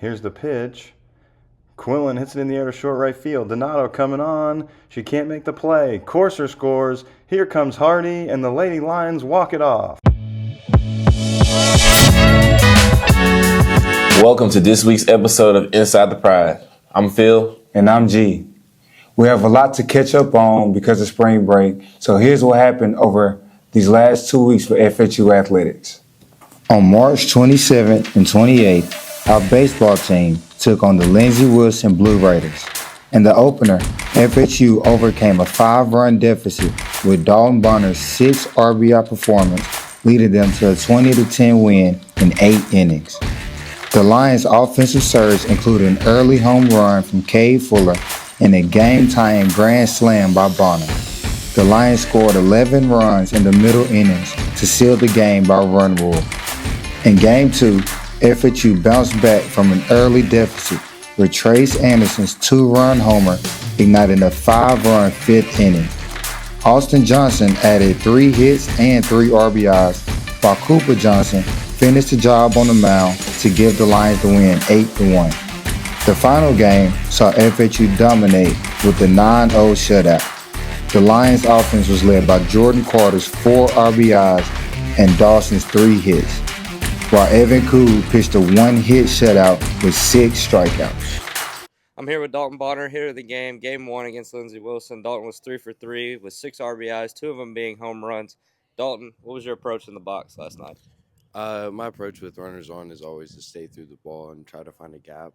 Here's the pitch. Quillen hits it in the air to short right field. Donato coming on. She can't make the play. Corser scores. Here comes Hardy, and the Lady Lions walk it off. Welcome to this week's episode of Inside the Pride. I'm Phil. And I'm G. We have a lot to catch up on because of spring break, so here's what happened over these last 2 weeks for FHU Athletics. On March 27th and 28th, our baseball team took on the Lindsey Wilson Blue Raiders. In the opener, FHU overcame a 5-run deficit with Dalton Bonner's 6 RBI performance, leading them to a 20-10 win in 8 innings. The Lions' offensive surge included an early home run from Cade Fuller and a game-tying grand slam by Bonner. The Lions scored 11 runs in the middle innings to seal the game by run rule. In Game 2, FHU bounced back from an early deficit with Trace Anderson's 2-run homer igniting a 5-run 5th inning. Austin Johnson added 3 hits and 3 RBIs, while Cooper Johnson finished the job on the mound to give the Lions the win 8-1. The final game saw FHU dominate with the 9-0 shutout. The Lions offense was led by Jordan Carter's 4 RBIs and Dawson's 3 hits, while Evan Koo pitched a 1-hit shutout with 6 strikeouts. I'm here with Dalton Bonner here at the game. Game 1 against Lindsey Wilson. Dalton was 3 for 3 with 6 RBIs, 2 of them being home runs. Dalton, what was your approach in the box last night? My approach with runners on is always to stay through the ball and try to find a gap.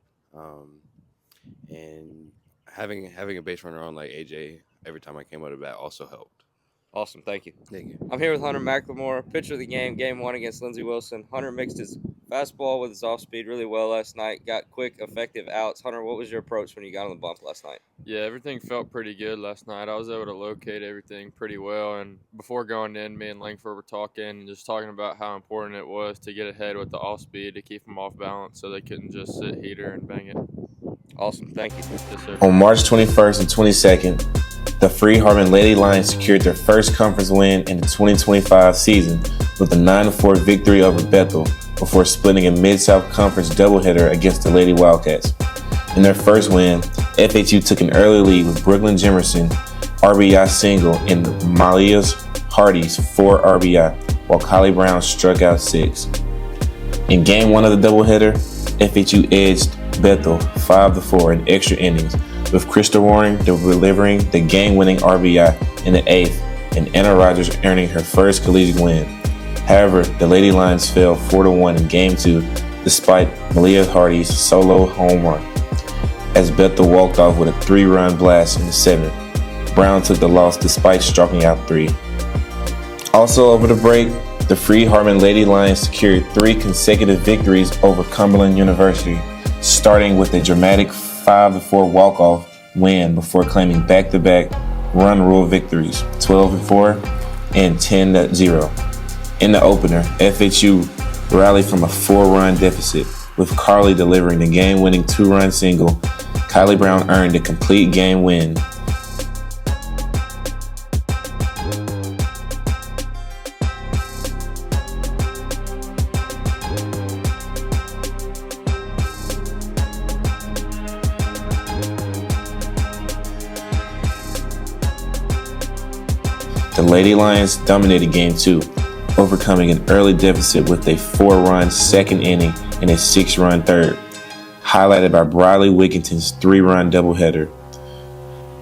And having a base runner on like AJ every time I came out of bat also helped. Awesome, thank you. Thank you. I'm here with Hunter McLemore, pitcher of the game, Game 1 against Lindsey Wilson. Hunter mixed his fastball with his off-speed really well last night, got quick, effective outs. Hunter, what was your approach when you got on the bump last night? Yeah, everything felt pretty good last night. I was able to locate everything pretty well, and before going in, me and Langford were talking and just talking about how important it was to get ahead with the off-speed to keep them off balance so they couldn't just sit heater and bang it. Awesome, thank you. Yes, sir. On March 21st and 22nd, the Freed-Hardeman Lady Lions secured their first conference win in the 2025 season with a 9-4 victory over Bethel before splitting a Mid-South Conference doubleheader against the Lady Wildcats. In their first win, FHU took an early lead with Brooklyn Jimerson RBI single and Malia Hardy's 4 RBI, while Kylie Brown struck out 6. In Game 1 of the doubleheader, FHU edged Bethel 5-4 in extra innings, with Krista Waring delivering the game-winning RBI in the 8th and Anna Rogers earning her first collegiate win. However, the Lady Lions fell 4-1 in Game 2 despite Malia Hardy's solo home run, as Bethel walked off with a 3-run blast in the 7th. Brown took the loss despite striking out 3. Also over the break, the Freed-Hardeman Lady Lions secured 3 consecutive victories over Cumberland University, starting with a dramatic 5-4 walk-off win before claiming back-to-back run rule victories, 12-4 and 10-0. In the opener, FHU rallied from a 4-run deficit, with Carly delivering the game-winning 2-run single. Kylie Brown earned a complete game win. The Lady Lions dominated Game 2, overcoming an early deficit with a 4-run second inning and a 6-run third, highlighted by Briley Wigginton's 3-run doubleheader.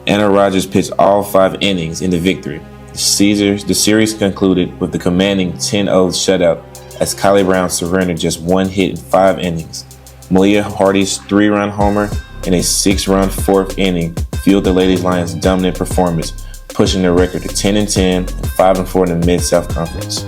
Anna Rogers pitched all 5 innings in the victory. The series concluded with the commanding 10-0 shutout as Kylie Brown surrendered just 1 hit in 5 innings. Malia Hardy's 3-run homer and a 6-run 4th inning fueled the Lady Lions' dominant performance, pushing their record to 10-10 and 5-4 in the Mid-South Conference.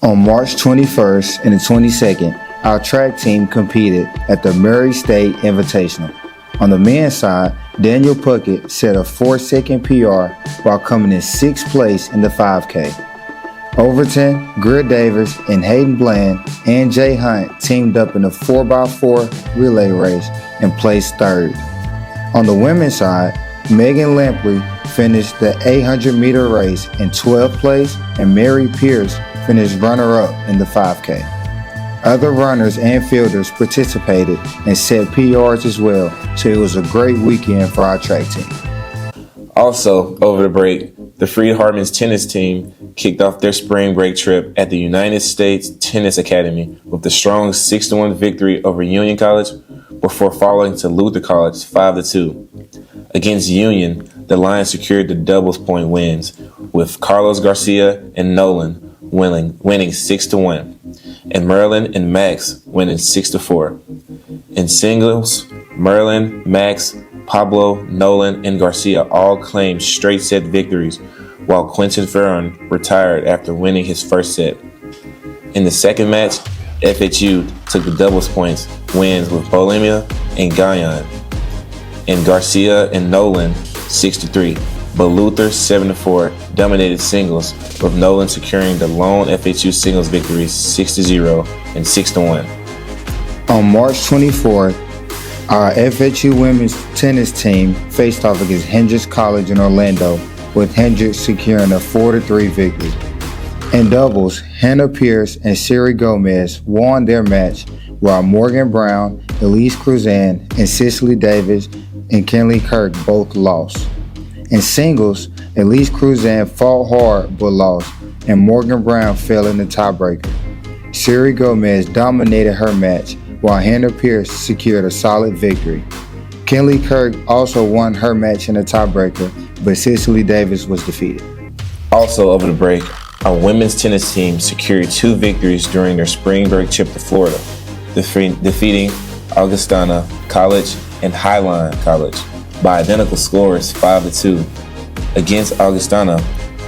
On March 21st and the 22nd, our track team competed at the Murray State Invitational. On the men's side, Daniel Puckett set a 4-second PR while coming in 6th place in the 5K. Overton, Greer Davis, and Hayden Bland and Jay Hunt teamed up in a 4x4 relay race and placed 3rd. On the women's side, Megan Lampley finished the 800-meter race in 12th place, and Mary Pierce finished runner-up in the 5K. Other runners and fielders participated and set PRs as well, so it was a great weekend for our track team. Also, over the break, the Freed-Hardeman's tennis team kicked off their spring break trip at the United States Tennis Academy with a strong 6-1 victory over Union College before falling to Luther College 5-2. Against Union, the Lions secured the doubles point wins, with Carlos Garcia and Nolan winning 6-1, and Merlin and Max winning 6-4. In singles, Merlin, Max, Pablo, Nolan, and Garcia all claimed straight set victories, while Quentin Ferron retired after winning his first set. In the second match, FHU took the doubles points wins with Bolemia and Guyon, and Garcia and Nolan 6-3, but Luther 7-4 dominated singles, with Nolan securing the lone FHU singles victories 6-0 and 6-1. On March 24th, our FHU women's tennis team faced off against Hendrix College in Orlando, with Hendrix securing a 4-3 victory. In doubles, Hannah Pierce and Siri Gomez won their match, while Morgan Brown, Elise Cruzan, and Cicely Davis and Kenley Kirk both lost. In singles, Elise Cruzan fought hard but lost, and Morgan Brown fell in the tiebreaker. Siri Gomez dominated her match, while Hannah Pierce secured a solid victory. Kenley Kirk also won her match in a tiebreaker, but Cicely Davis was defeated. Also over the break, our women's tennis team secured 2 victories during their spring break trip to Florida, defeating Augustana College and Highline College by identical scores 5-2. Against Augustana,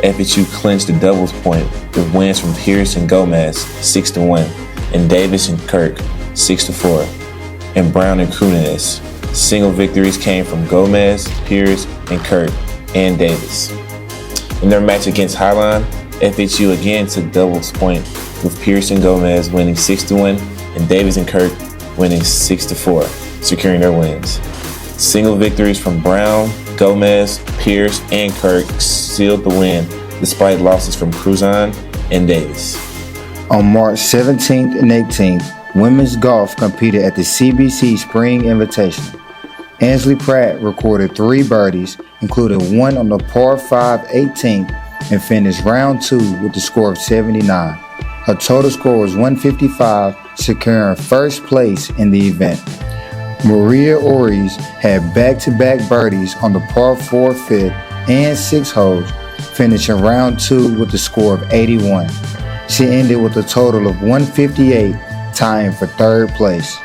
FHU clinched the doubles point with wins from Pierce and Gomez 6-1, and Davis and Kirk 6-4, and Brown and Crunez. Single victories came from Gomez, Pierce, and Kirk, and Davis. In their match against Highline, FHU again took doubles point, with Pierce and Gomez winning 6-1, and Davis and Kirk winning 6-4, securing their wins. Single victories from Brown, Gomez, Pierce, and Kirk sealed the win, despite losses from Cruzan and Davis. On March 17th and 18th, women's golf competed at the CBC Spring Invitational. Ansley Pratt recorded 3 birdies, including one on the par 5 18th, and finished round 2 with the score of 79. Her total score was 155, securing first place in the event. Maria Ortiz had back-to-back birdies on the par 4 5th and 6 holes, finishing round 2 with the score of 81. She ended with a total of 158, tying for 3rd place.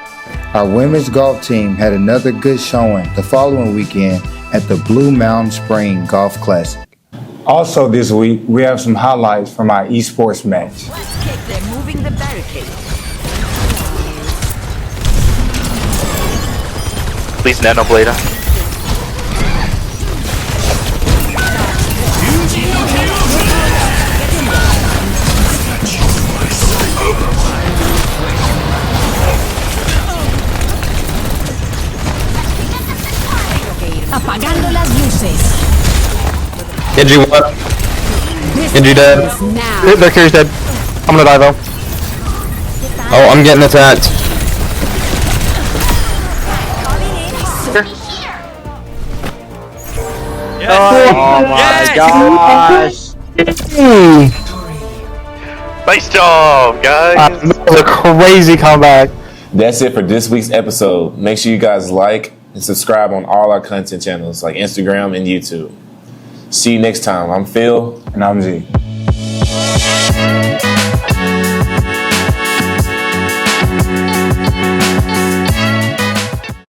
Our women's golf team had another good showing the following weekend at the Blue Mountain Spring Golf Classic. Also this week, we have some highlights from our esports match. They're moving the barricade. Please nanoblader. Apagando las luces. Genji what? Genji dead. Their carry's dead. I'm gonna die though. Oh, I'm getting attacked. Oh my gosh! Nice job, guys. That was a crazy comeback. That's it for this week's episode. Make sure you guys like and subscribe on all our content channels like Instagram and YouTube. See you next time. I'm Phil. And I'm Z.